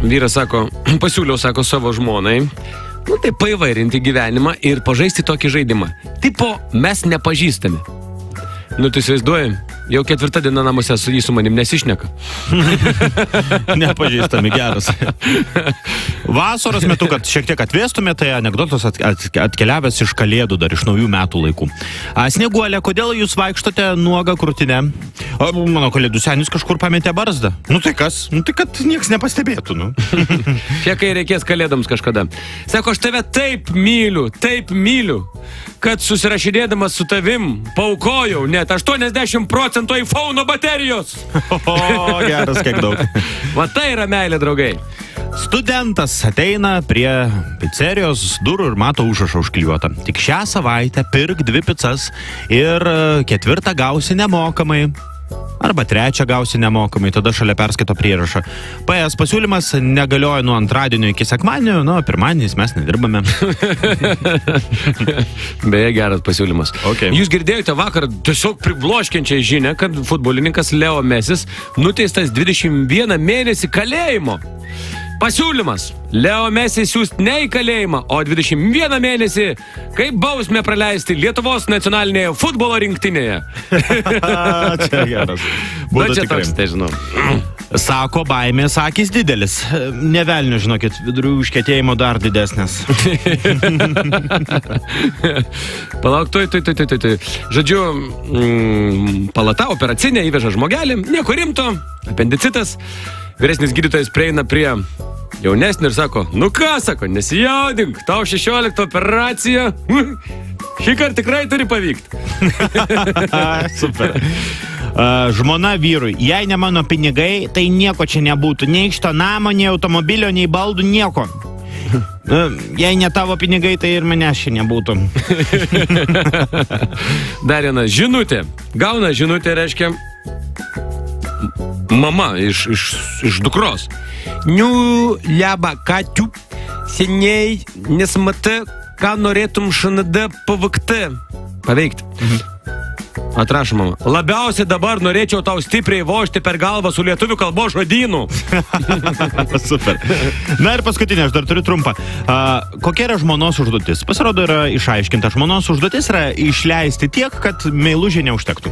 vyras sako, pasiūliau, sako, savo žmonai, nu tai paivairinti gyvenimą ir pažaisti tokį žaidimą. Tipo, mes nepažįstami. Nu, tu įsivaizduoji, jau 4 diena namuose jį su manim nesišneka. Nepažįstami, geras. Vasaros metu, kad šiek tiek atvėstume, tai anekdotas atkeliavęs iš Kalėdų, dar iš naujų metų laikų. Snieguolė, kodėl jūs vaikštote nuoga krūtinę? Mano Kalėdų senis kažkur pametė barzdą. Nu tai kas? Nu tai kad nieks nepastebėtų, nu. Čia kai reikės Kalėdoms kažkada. Sako, aš tave taip myliu, kad susirašinėdamas su tavim paaukojau net 80% iPhone baterijos. O, geras, kiek daug. Va tai yra meilė, draugai. Studentas ateina prie pizzerijos durų ir mato užrašą užklijuotą. Tik šią savaitę pirk 2 pizzas ir 4 gausi nemokamai. Arba 3 gausi nemokamai, tada šalia perskaito prierašą. PS pasiūlymas negalioja nuo antradienio iki sekmadienio, nu, pirmadieniais mes nedirbame. Beje, geras pasiūlymas. Okay. Jūs girdėjote vakar tiesiog pribloškiančią žinią, kad futbolininkas Leo Mesis nuteistas 21 mėnesį kalėjimo. Pasiūlymas. Leo Messi siūst ne į kalėjimą, o 21 mėnesį, kaip bausmę praleisti Lietuvos nacionalinėje futbolo rinktinėje. Čia geras. Bet čia toks, tai žinau. Sako, baimės akis didelis. Nevelniu, žinokit, vidurių užkietėjimo dar didesnės. Palauk, Žodžiu, palata operacinė įveža žmogelį, nieko rimto, apendicitas. Vyresnis gydytojas prieina prie jaunesnį ir sako, nu ką, sako, nesijaudink, tau 16 operacija, šį kartą tikrai turi pavykti. Super. Žmona vyrui, jei ne mano pinigai, tai nieko čia nebūtų, nei iš to namo, nei automobilio, nei baldų, nieko. Jei ne tavo pinigai, tai ir manęs čia nebūtų. Dar viena žinutė. Gauna žinutė, reiškia, mama iš dukros. Niu, liaba, Katiu, seniai nesmatė, ką norėtum ŠND paveikti. Atrašo mama. Labiausiai dabar norėčiau tau stipriai vožti per galvą su lietuvių kalbos žodynu. Super. Na ir paskutinė, aš dar turiu trumpą. Kokia yra žmonos užduotis? Pasirodo, yra išaiškinta. Žmonos užduotis yra išleisti tiek, kad meilužė neužtektų.